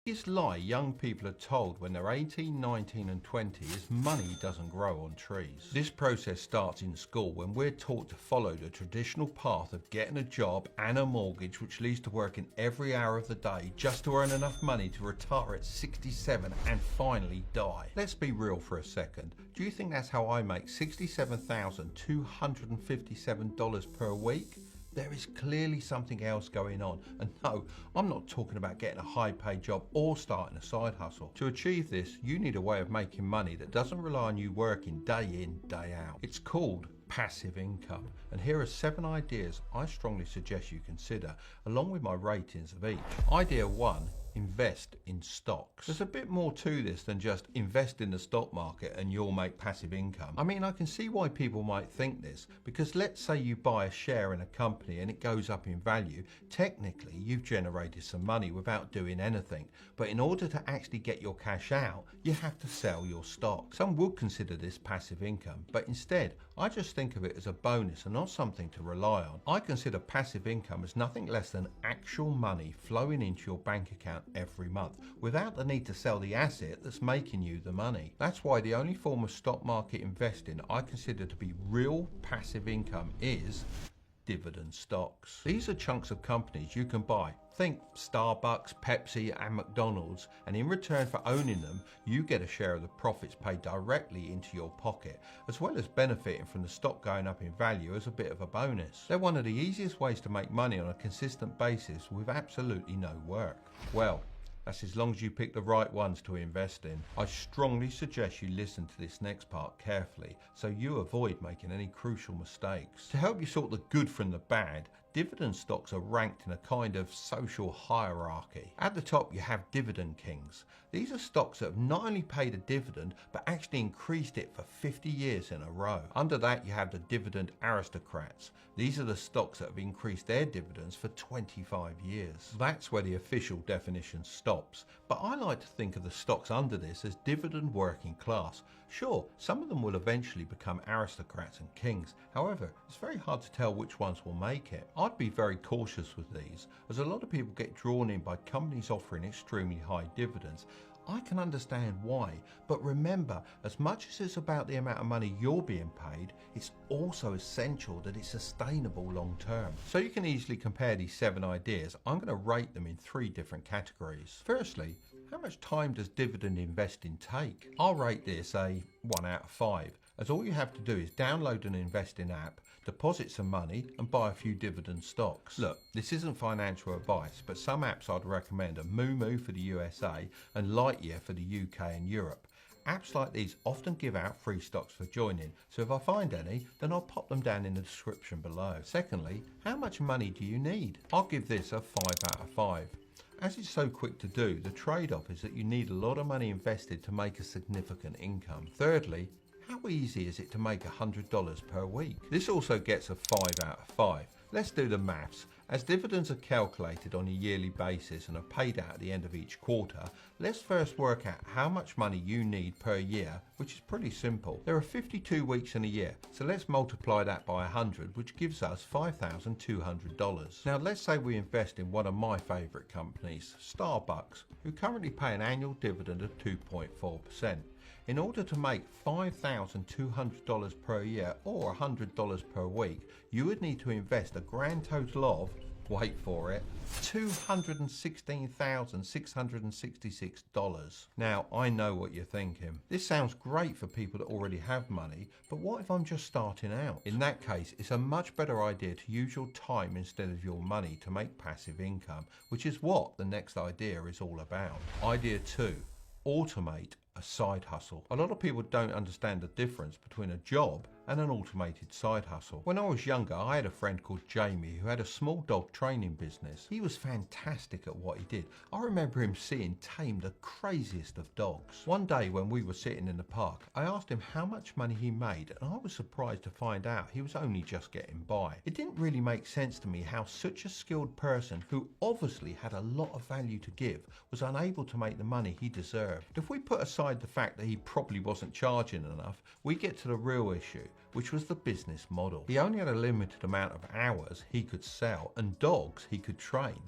biggest lie young people are told when they're 18, 19 and 20 is money doesn't grow on trees. This process starts in school when we're taught to follow the traditional path of getting a job and a mortgage, which leads to working every hour of the day just to earn enough money to retire at 67 and finally die. Let's be real for a second. Do you think that's how I make $67,257 per week? There is clearly something else going on, and no, I'm not talking about getting a high paid job or starting a side hustle. To achieve this, you need a way of making money that doesn't rely on you working day in, day out. It's called passive income, and here are 7 ideas I strongly suggest you consider, along with my ratings of each. Idea 1. Invest in stocks. There's a bit more to this than just invest in the stock market and you'll make passive income. I mean, I can see why people might think this, because let's say you buy a share in a company and it goes up in value. Technically, you've generated some money without doing anything, but in order to actually get your cash out, you have to sell your stock. Some would consider this passive income, but instead, I just think of it as a bonus and not something to rely on. I consider passive income as nothing less than actual money flowing into your bank account every month without the need to sell the asset that's making you the money. That's why the only form of stock market investing I consider to be real passive income is dividend stocks. These are chunks of companies you can buy. Think Starbucks, Pepsi and McDonald's, and in return for owning them, you get a share of the profits paid directly into your pocket, as well as benefiting from the stock going up in value as a bit of a bonus. They're one of the easiest ways to make money on a consistent basis with absolutely no work. Well, that's as long as you pick the right ones to invest in. I strongly suggest you listen to this next part carefully so you avoid making any crucial mistakes. To help you sort the good from the bad, dividend stocks are ranked in a kind of social hierarchy. At the top you have dividend kings. These are stocks that have not only paid a dividend but actually increased it for 50 years in a row. Under that you have the dividend aristocrats. These are the stocks that have increased their dividends for 25 years. That's where the official definition stops, but I like to think of the stocks under this as dividend working class. Sure, some of them will eventually become aristocrats and kings. However, it's very hard to tell which ones will make it. I'd be very cautious with these, as a lot of people get drawn in by companies offering extremely high dividends. I can understand why, but remember, as much as it's about the amount of money you're being paid, it's also essential that it's sustainable long term. So you can easily compare these 7 ideas. I'm going to rate them in 3 different categories. Firstly, how much time does dividend investing take? I'll rate this a 1 out of 5, as all you have to do is download an investing app, deposit some money and buy a few dividend stocks. Look, this isn't financial advice, but some apps I'd recommend are Moomoo for the USA and Lightyear for the UK and Europe. Apps like these often give out free stocks for joining, so if I find any, then I'll pop them down in the description below. Secondly, how much money do you need? I'll give this a 5 out of 5. As it's so quick to do, the trade-off is that you need a lot of money invested to make a significant income. Thirdly, how easy is it to make $100 per week? This also gets a 5 out of 5. Let's do the maths. As dividends are calculated on a yearly basis and are paid out at the end of each quarter, let's first work out how much money you need per year, which is pretty simple. There are 52 weeks in a year, so let's multiply that by 100, which gives us $5,200. Now let's say we invest in one of my favourite companies, Starbucks, who currently pay an annual dividend of 2.4%. In order to make $5,200 per year or $100 per week, you would need to invest a grand total of, wait for it, $216,666. Now, I know what you're thinking. This sounds great for people that already have money, but what if I'm just starting out? In that case, it's a much better idea to use your time instead of your money to make passive income, which is what the next idea is all about. Idea 2. Automate a side hustle. A lot of people don't understand the difference between a job and an automated side hustle. When I was younger, I had a friend called Jamie who had a small dog training business. He was fantastic at what he did. I remember him seeing tame the craziest of dogs. One day when we were sitting in the park, I asked him how much money he made, and I was surprised to find out he was only just getting by. It didn't really make sense to me how such a skilled person who obviously had a lot of value to give was unable to make the money he deserved. If we put aside the fact that he probably wasn't charging enough, we get to the real issue, which was the business model. He only had a limited amount of hours he could sell and dogs he could train.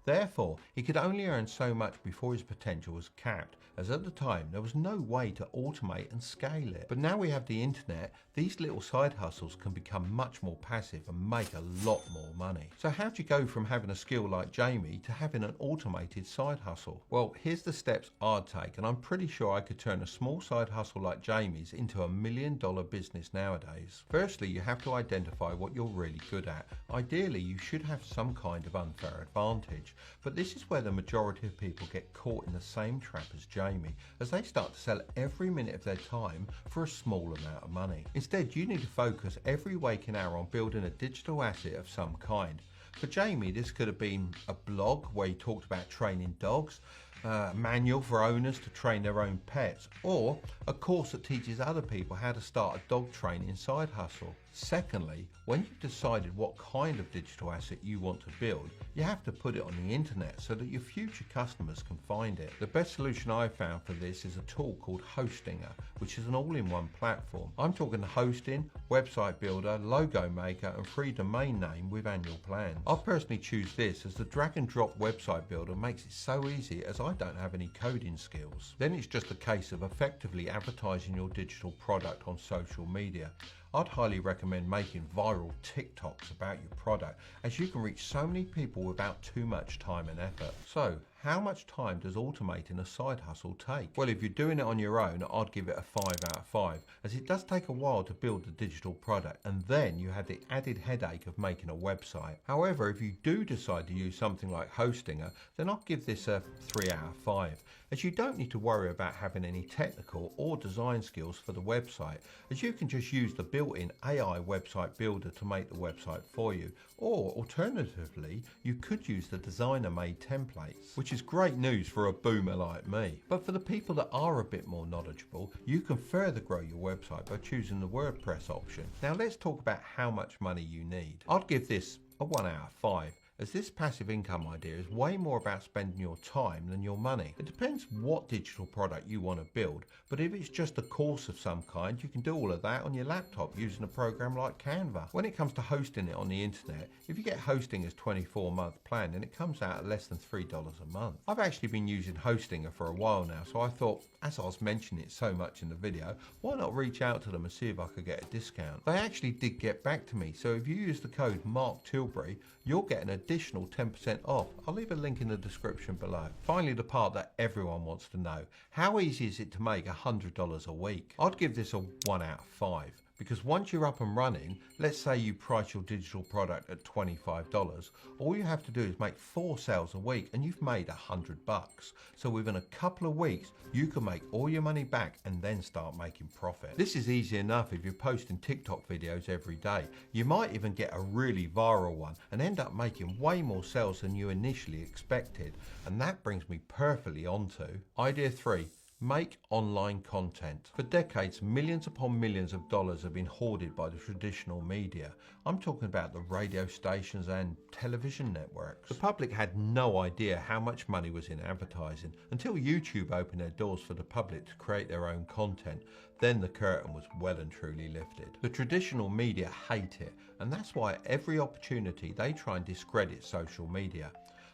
Therefore, he could only earn so much before his potential was capped, as at the time there was no way to automate and scale it. But now we have the internet, these little side hustles can become much more passive and make a lot more money. So how do you go from having a skill like Jamie to having an automated side hustle? Well, here's the steps I'd take, and I'm pretty sure I could turn a small side hustle like Jamie's into $1 million business nowadays. Firstly, you have to identify what you're really good at. Ideally, you should have some kind of unfair advantage, but this is where the majority of people get caught in the same trap as Jamie, as they start to sell every minute of their time for a small amount of money. Instead, you need to focus every waking hour on building a digital asset of some kind. For Jamie, this could have been a blog where he talked about training dogs, a manual for owners to train their own pets, or a course that teaches other people how to start a dog training side hustle. Secondly, when you've decided what kind of digital asset you want to build, you have to put it on the internet so that your future customers can find it. The best solution I've found for this is a tool called Hostinger, which is an all-in-one platform. I'm talking hosting, website builder, logo maker and free domain name with annual plans. I personally choose this as the drag and drop website builder makes it so easy as I don't have any coding skills. Then it's just a case of effectively advertising your digital product on social media. I'd highly recommend making viral TikToks about your product, as you can reach so many people without too much time and effort. So, how much time does automating a side hustle take? Well, if you're doing it on your own, I'd give it a 5 out of 5, as it does take a while to build the digital product, and then you have the added headache of making a website. However, if you do decide to use something like Hostinger, then I'll give this a 3 out of 5, as you don't need to worry about having any technical or design skills for the website, as you can just use the built-in AI website builder to make the website for you, or alternatively, you could use the designer-made templates, which is great news for a boomer like me. But for the people that are a bit more knowledgeable, you can further grow your website by choosing the WordPress option. Now let's talk about how much money you need. I'd give this a 1 out of 5. As this passive income idea is way more about spending your time than your money. It depends what digital product you want to build, but if it's just a course of some kind, you can do all of that on your laptop using a program like Canva. When it comes to hosting it on the internet, if you get hosting as 24-month plan, then it comes out at less than $3 a month. I've actually been using Hostinger for a while now, so I thought, as I was mentioning it so much in the video, why not reach out to them and see if I could get a discount. They actually did get back to me, so if you use the code MarkTilbury, you'll get an additional 10% off. I'll leave a link in the description below. Finally, the part that everyone wants to know. How easy is it to make $100 a week? I'd give this a 1 out of 5. Because once you're up and running, let's say you price your digital product at $25, all you have to do is make 4 sales a week and you've made $100. So within a couple of weeks, you can make all your money back and then start making profit. This is easy enough if you're posting TikTok videos every day. You might even get a really viral one and end up making way more sales than you initially expected. And that brings me perfectly onto idea 3. Make online content. For decades, millions upon millions of dollars have been hoarded by the traditional media. I'm talking about the radio stations and television networks. The public had no idea how much money was in advertising until YouTube opened their doors for the public to create their own content. Then the curtain was well and truly lifted. The traditional media hate it, and that's why at every opportunity they try and discredit social media.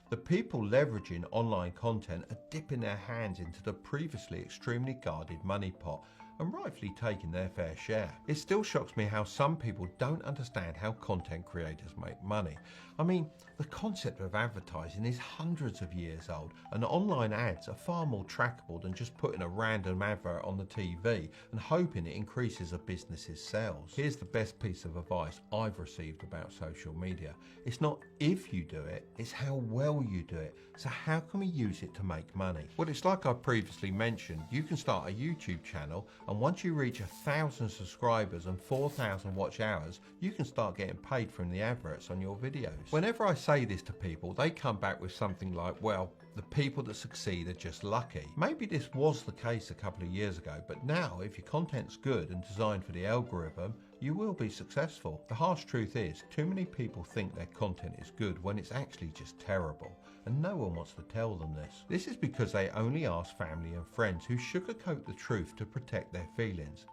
The people leveraging online content are dipping their hands into the previously extremely guarded money pot and rightfully taking their fair share. It still shocks me how some people don't understand how content creators make money. I mean, the concept of advertising is hundreds of years old, and online ads are far more trackable than just putting a random advert on the TV and hoping it increases a business's sales. Here's the best piece of advice I've received about social media. It's not if you do it, it's how well you do it. So how can we use it to make money? Well, it's like I previously mentioned, you can start a YouTube channel, and once you reach 1,000 subscribers and 4,000 watch hours, you can start getting paid from the adverts on your videos. Whenever I say this to people, they come back with something like, well, the people that succeed are just lucky. Maybe this was the case a couple of years ago, but now if your content's good and designed for the algorithm, you will be successful. The harsh truth is, too many people think their content is good when it's actually just terrible, and no one wants to tell them this. This is because they only ask family and friends who sugarcoat the truth to protect their feelings.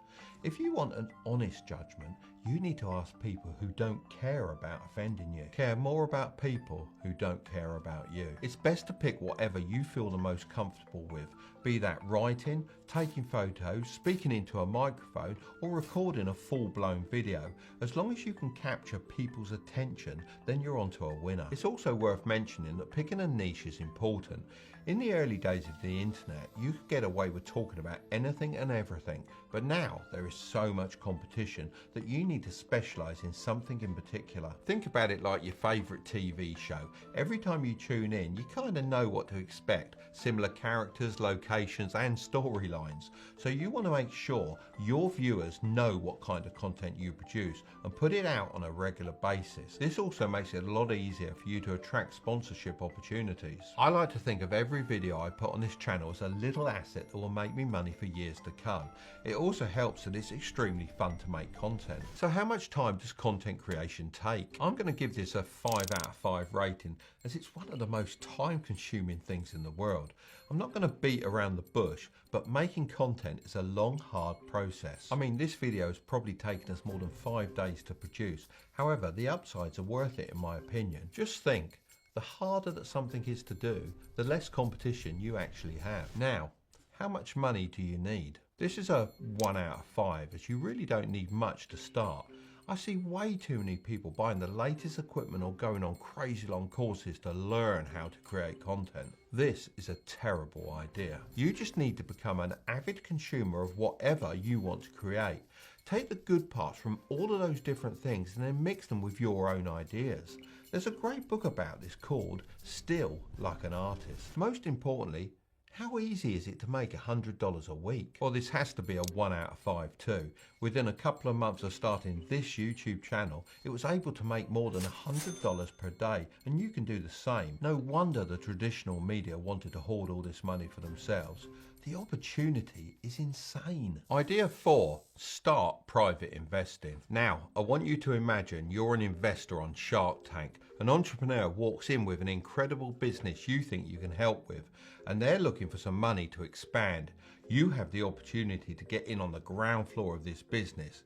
If you want an honest judgment, you need to ask people who don't care about offending you. Care more about people who don't care about you. It's best to pick whatever you feel the most comfortable with, be that writing, taking photos, speaking into a microphone, or recording a full-blown video. As long as you can capture people's attention, then you're onto a winner. It's also worth mentioning that picking a niche is important. In the early days of the internet, you could get away with talking about anything and everything, but now there is so much competition that you need to specialise in something in particular. Think about it like your favourite TV show. Every time you tune in, you kind of know what to expect, similar characters, locations and storylines. So you want to make sure your viewers know what kind of content you produce and put it out on a regular basis. This also makes it a lot easier for you to attract sponsorship opportunities. I like to think of every video I put on this channel as a little asset that will make me money for years to come. It also helps that it's extremely fun to make content. So how much time does content creation take? I'm going to give this a 5 out of 5 rating, as it's one of the most time consuming things in the world. I'm not going to beat around the bush, but making content is a long, hard process. I mean, this video has probably taken us more than 5 days to produce. However, the upsides are worth it in my opinion. Just think, the harder that something is to do, the less competition you actually have. Now, how much money do you need? This is a 1 out of 5, as you really don't need much to start. I see way too many people buying the latest equipment or going on crazy long courses to learn how to create content. This is a terrible idea. You just need to become an avid consumer of whatever you want to create. Take the good parts from all of those different things and then mix them with your own ideas. There's a great book about this called Still Like an Artist. Most importantly, how easy is it to make $100 a week? Well, this has to be a 1 out of 5 too. Within a couple of months of starting this YouTube channel, it was able to make more than $100 per day, and you can do the same. No wonder the traditional media wanted to hoard all this money for themselves. The opportunity is insane. Idea 4, start private investing. Now, I want you to imagine you're an investor on Shark Tank. An entrepreneur walks in with an incredible business you think you can help with, and they're looking for some money to expand. You have the opportunity to get in on the ground floor of this business.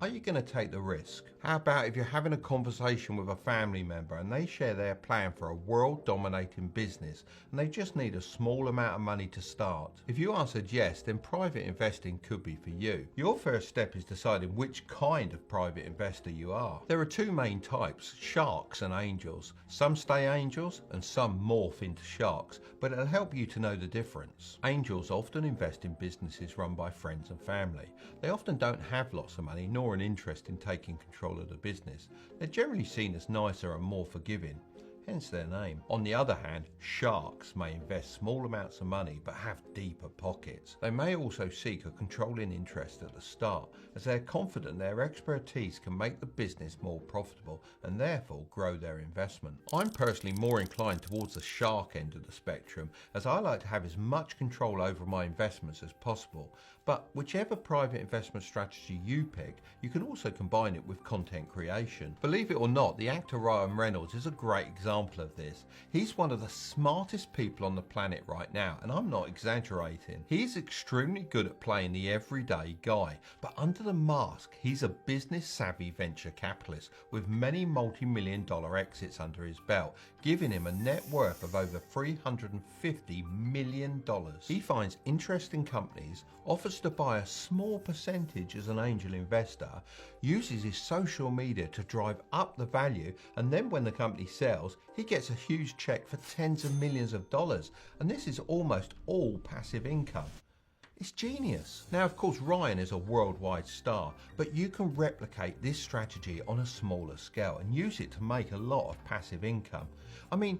Are you going to take the risk? How about if you're having a conversation with a family member and they share their plan for a world-dominating business and they just need a small amount of money to start? If you answered yes, then private investing could be for you. Your first step is deciding which kind of private investor you are. There are 2 main types, sharks and angels. Some stay angels and some morph into sharks, but it'll help you to know the difference. Angels often invest in businesses run by friends and family. They often don't have lots of money nor an interest in taking control of the business. They're generally seen as nicer and more forgiving, hence their name. On the other hand, sharks may invest small amounts of money but have deeper pockets. They may also seek a controlling interest at the start, as they're confident their expertise can make the business more profitable and therefore grow their investment. I'm personally more inclined towards the shark end of the spectrum, as I like to have as much control over my investments as possible. But whichever private investment strategy you pick, you can also combine it with content creation. Believe it or not, the actor Ryan Reynolds is a great example of this. He's one of the smartest people on the planet right now, and I'm not exaggerating. He's extremely good at playing the everyday guy, but under the mask, he's a business-savvy venture capitalist with many multi-million-dollar exits under his belt, giving him a net worth of over $350 million. He finds interesting companies, offers to buy a small percentage as an angel investor, uses his social media to drive up the value, and then when the company sells, he gets a huge check for tens of millions of dollars, and this is almost all passive income. It's genius. Now, of course, Ryan is a worldwide star, but you can replicate this strategy on a smaller scale and use it to make a lot of passive income. I mean,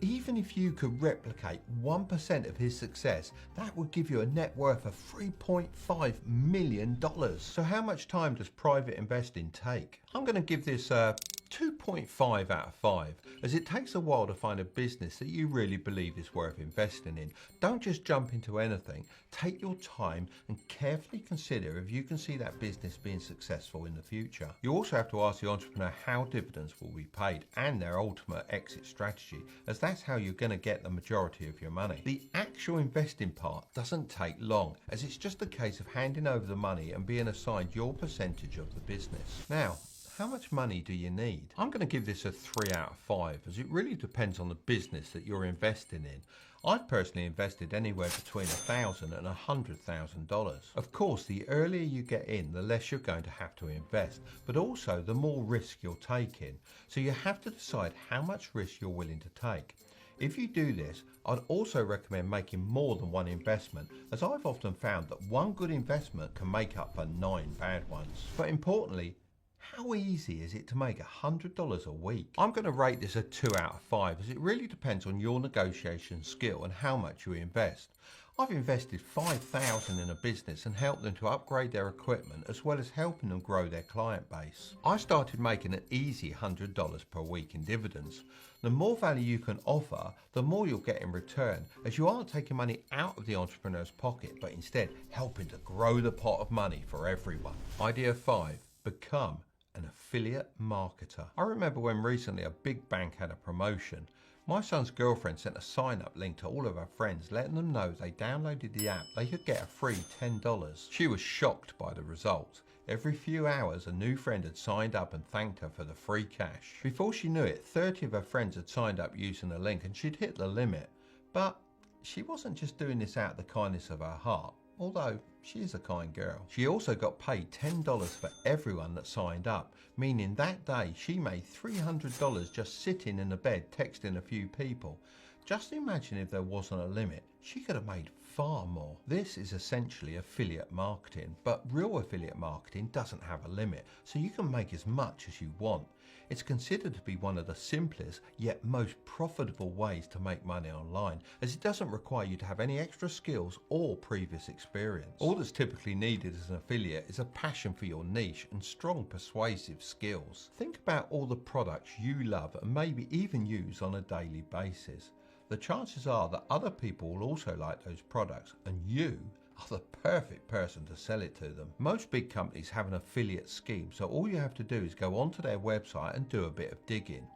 even if you could replicate 1% of his success, that would give you a net worth of $3.5 million. So how much time does private investing take? I'm going to give this a 2.5 out of 5, as it takes a while to find a business that you really believe is worth investing in. Don't just jump into anything. Take your time and carefully consider if you can see that business being successful in the future. You also have to ask the entrepreneur how dividends will be paid and their ultimate exit strategy, as that's how you're going to get the majority of your money. The actual investing part doesn't take long, as it's just a case of handing over the money and being assigned your percentage of the business. Now, how much money do you need? I'm going to give this a 3 out of 5, as it really depends on the business that you're investing in. I've personally invested anywhere between $1,000 and $100,000. Of course, the earlier you get in, the less you're going to have to invest, but also the more risk you're taking. So you have to decide how much risk you're willing to take. If you do this, I'd also recommend making more than one investment, as I've often found that one good investment can make up for 9 bad ones. But importantly, how easy is it to make $100 a week? I'm going to rate this a 2 out of 5, as it really depends on your negotiation skill and how much you invest. I've invested $5,000 in a business and helped them to upgrade their equipment, as well as helping them grow their client base. I started making an easy $100 per week in dividends. The more value you can offer, the more you'll get in return, as you aren't taking money out of the entrepreneur's pocket, but instead helping to grow the pot of money for everyone. Idea 5. Become an affiliate marketer. I remember when recently a big bank had a promotion. My son's girlfriend sent a sign-up link to all of her friends, letting them know if they downloaded the app, they could get a free $10. She was shocked by the result. Every few hours, a new friend had signed up and thanked her for the free cash. Before she knew it, 30 of her friends had signed up using the link, and she'd hit the limit. But she wasn't just doing this out of the kindness of her heart, although she is a kind girl. She also got paid $10 for everyone that signed up, meaning that day she made $300 just sitting in the bed texting a few people. Just imagine if there wasn't a limit, she could have made far more. This is essentially affiliate marketing, but real affiliate marketing doesn't have a limit, so you can make as much as you want. It's considered to be one of the simplest yet most profitable ways to make money online, as it doesn't require you to have any extra skills or previous experience. All that's typically needed as an affiliate is a passion for your niche and strong persuasive skills. Think about all the products you love and maybe even use on a daily basis. The chances are that other people will also like those products, and you are the perfect person to sell it to them. Most big companies have an affiliate scheme, so all you have to do is go onto their website and do a bit of digging.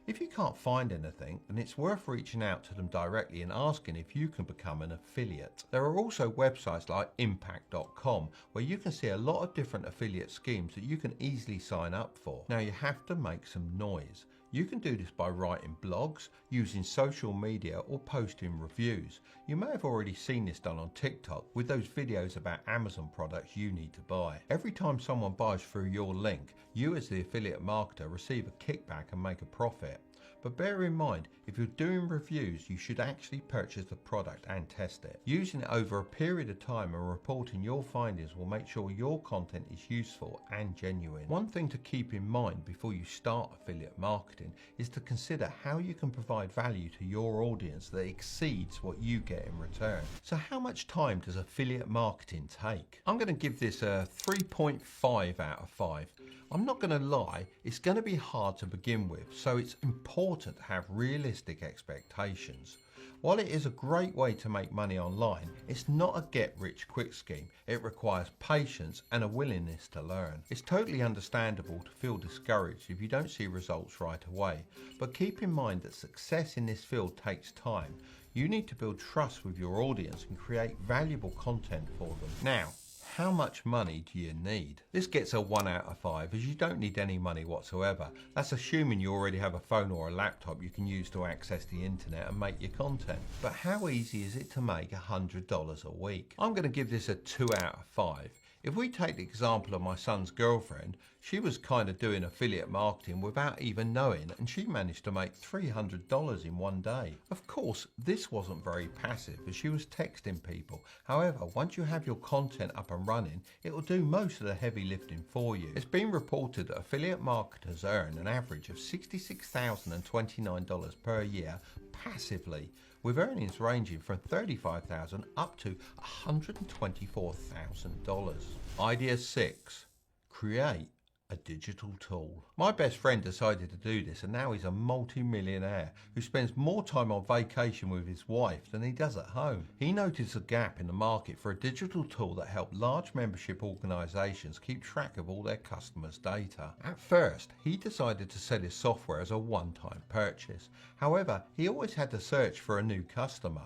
If you can't find anything, then it's worth reaching out to them directly and asking if you can become an affiliate. There are also websites like impact.com where you can see a lot of different affiliate schemes that you can easily sign up for. Now you have to make some noise. You can do this by writing blogs, using social media, or posting reviews. You may have already seen this done on TikTok with those videos about Amazon products you need to buy. Every time someone buys through your link, you as the affiliate marketer receive a kickback and make a profit. But bear in mind, if you're doing reviews, you should actually purchase the product and test it. Using it over a period of time and reporting your findings will make sure your content is useful and genuine. One thing to keep in mind before you start affiliate marketing is to consider how you can provide value to your audience that exceeds what you get in return. So how much time does affiliate marketing take? I'm going to give this a 3.5 out of 5. I'm not going to lie, it's going to be hard to begin with, so it's important to have realistic expectations. While it is a great way to make money online, it's not a get-rich-quick scheme. It requires patience and a willingness to learn. It's totally understandable to feel discouraged if you don't see results right away, but keep in mind that success in this field takes time. You need to build trust with your audience and create valuable content for them. Now, how much money do you need? This gets a 1 out of 5, as you don't need any money whatsoever. That's assuming you already have a phone or a laptop you can use to access the internet and make your content. But how easy is it to make $100 a week? I'm going to give this a 2 out of 5. If we take the example of my son's girlfriend, she was kind of doing affiliate marketing without even knowing, and she managed to make $300 in one day. Of course, this wasn't very passive, as she was texting people. However, once you have your content up and running, it will do most of the heavy lifting for you. It's been reported that affiliate marketers earn an average of $66,029 per year passively, with earnings ranging from $35,000 up to $124,000. Idea 6. Create a digital tool. My best friend decided to do this, and now he's a multi-millionaire who spends more time on vacation with his wife than he does at home. He noticed a gap in the market for a digital tool that helped large membership organizations keep track of all their customers' data. At first, he decided to sell his software as a one-time purchase. However, he always had to search for a new customer.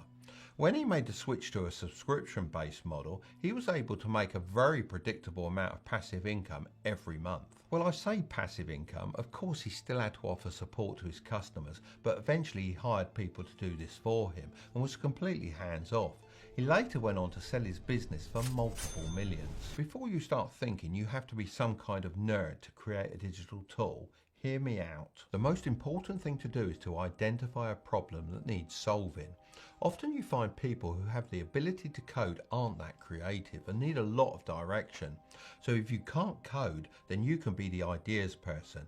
When he made the switch to a subscription-based model, he was able to make a very predictable amount of passive income every month. Well, I say passive income, of course he still had to offer support to his customers, but eventually he hired people to do this for him and was completely hands-off. He later went on to sell his business for multiple millions. Before you start thinking you have to be some kind of nerd to create a digital tool, hear me out. The most important thing to do is to identify a problem that needs solving. Often you find people who have the ability to code aren't that creative and need a lot of direction. So if you can't code, then you can be the ideas person,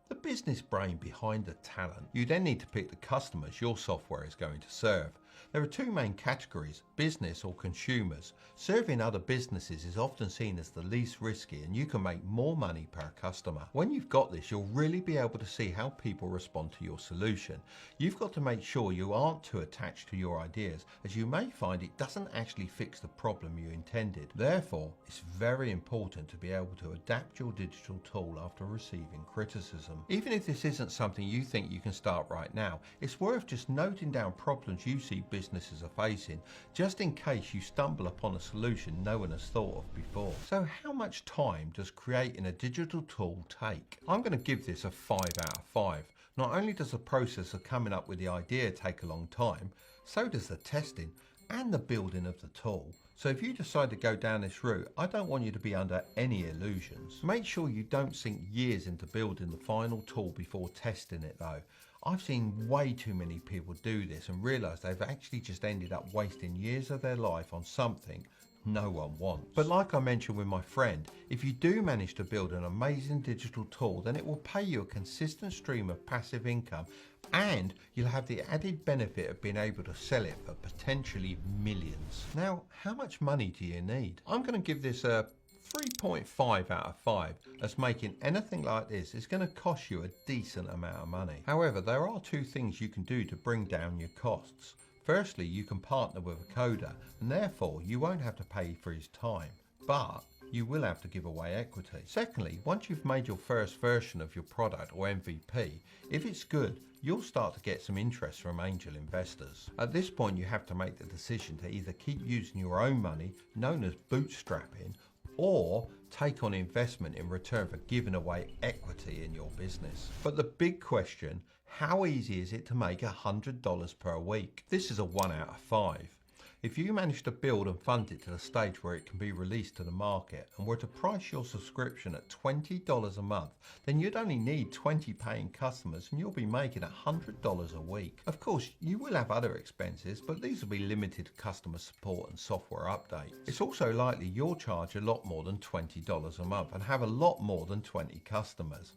the business brain behind the talent. You then need to pick the customers your software is going to serve. There are two main categories, business or consumers. Serving other businesses is often seen as the least risky, and you can make more money per customer. When you've got this, you'll really be able to see how people respond to your solution. You've got to make sure you aren't too attached to your ideas, as you may find it doesn't actually fix the problem you intended. Therefore, it's very important to be able to adapt your digital tool after receiving criticism. Even if this isn't something you think you can start right now, it's worth just noting down problems you see businesses are facing, just in case you stumble upon a solution no one has thought of before. So how much time does creating a digital tool take? I'm going to give this a 5 out of 5. Not only does the process of coming up with the idea take a long time, so does the testing and the building of the tool. So if you decide to go down this route, I don't want you to be under any illusions. Make sure you don't sink years into building the final tool before testing it though. I've seen way too many people do this and realise they've actually just ended up wasting years of their life on something no one wants. But like I mentioned with my friend, if you do manage to build an amazing digital tool, then it will pay you a consistent stream of passive income, and you'll have the added benefit of being able to sell it for potentially millions. Now, how much money do you need? I'm going to give this a 3.5 out of 5, as making anything like this is going to cost you a decent amount of money. However, there are two things you can do to bring down your costs. Firstly, you can partner with a coder, and therefore you won't have to pay for his time, but you will have to give away equity. Secondly, once you've made your first version of your product or MVP, if it's good, you'll start to get some interest from angel investors. At this point, you have to make the decision to either keep using your own money, known as bootstrapping, or take on investment in return for giving away equity in your business. But the big question, how easy is it to make $100 per week? This is a 1 out of 5. If you manage to build and fund it to the stage where it can be released to the market and were to price your subscription at $20 a month, then you'd only need 20 paying customers and you'll be making $100 a week. Of course, you will have other expenses, but these will be limited to customer support and software updates. It's also likely you'll charge a lot more than $20 a month and have a lot more than 20 customers.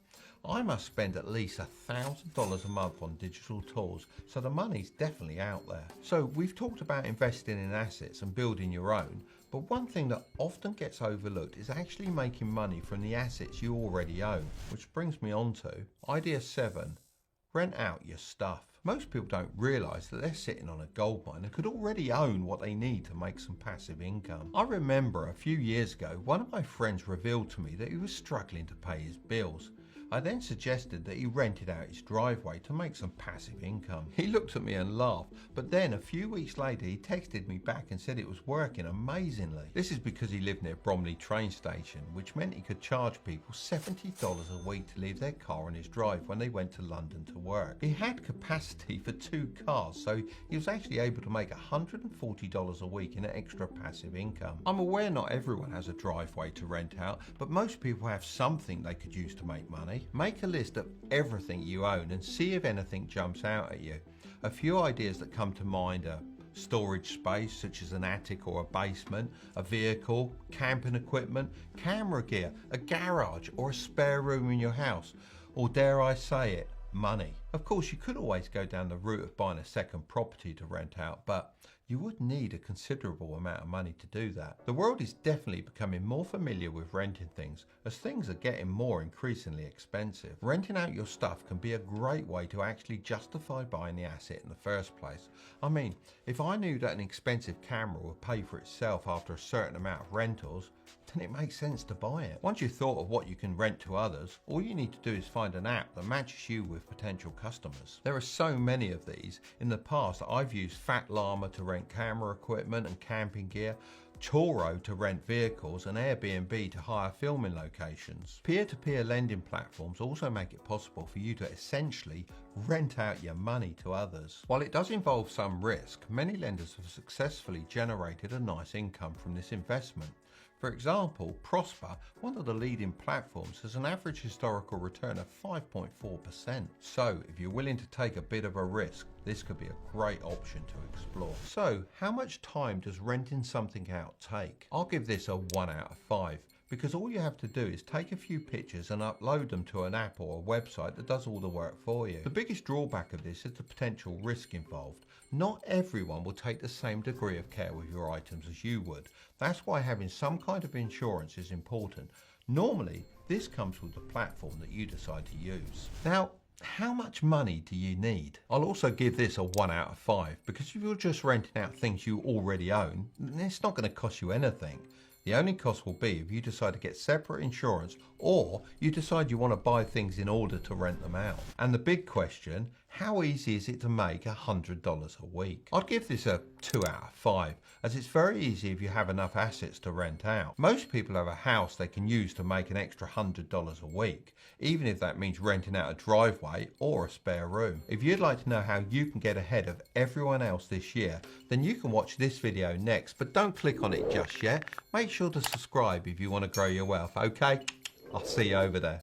I must spend at least $1,000 a month on digital tools, so the money's definitely out there. So we've talked about investing in assets and building your own, but one thing that often gets overlooked is actually making money from the assets you already own, which brings me on to idea 7, rent out your stuff. Most people don't realise that they're sitting on a goldmine and could already own what they need to make some passive income. I remember a few years ago, one of my friends revealed to me that he was struggling to pay his bills. I then suggested that he rented out his driveway to make some passive income. He looked at me and laughed, but then a few weeks later he texted me back and said it was working amazingly. This is because he lived near Bromley train station, which meant he could charge people $70 a week to leave their car on his drive when they went to London to work. He had capacity for 2 cars, so he was actually able to make $140 a week in extra passive income. I'm aware not everyone has a driveway to rent out, but most people have something they could use to make money. Make a list of everything you own and see if anything jumps out at you. A few ideas that come to mind are storage space such as an attic or a basement, a vehicle, camping equipment, camera gear, a garage or a spare room in your house, or dare I say it, money. Of course, you could always go down the route of buying a second property to rent out, but You would need a considerable amount of money to do that. The world is definitely becoming more familiar with renting things as things are getting more increasingly expensive. Renting out your stuff can be a great way to actually justify buying the asset in the first place. I mean, if I knew that an expensive camera would pay for itself after a certain amount of rentals, then it makes sense to buy it. Once you've thought of what you can rent to others, all you need to do is find an app that matches you with potential customers. There are so many of these. In the past, I've used Fat Llama to rent camera equipment and camping gear, Toro to rent vehicles, and Airbnb to hire filming locations. Peer-to-peer lending platforms also make it possible for you to essentially rent out your money to others. While it does involve some risk, many lenders have successfully generated a nice income from this investment. For example, Prosper, one of the leading platforms, has an average historical return of 5.4%. So, if you're willing to take a bit of a risk, this could be a great option to explore. So, how much time does renting something out take? I'll give this a 1 out of 5. Because all you have to do is take a few pictures and upload them to an app or a website that does all the work for you. The biggest drawback of this is the potential risk involved. Not everyone will take the same degree of care with your items as you would. That's why having some kind of insurance is important. Normally, this comes with the platform that you decide to use. Now, how much money do you need? I'll also give this a 1 out of 5 because if you're just renting out things you already own, then it's not going to cost you anything. The only cost will be if you decide to get separate insurance or you decide you want to buy things in order to rent them out. And the big question, how easy is it to make $100 a week? I'd give this a 2 out of 5 as it's very easy if you have enough assets to rent out. Most people have a house they can use to make an extra $100 a week, even if that means renting out a driveway or a spare room. If you'd like to know how you can get ahead of everyone else this year, then you can watch this video next, but don't click on it just yet. Make sure to subscribe if you want to grow your wealth, okay? I'll see you over there.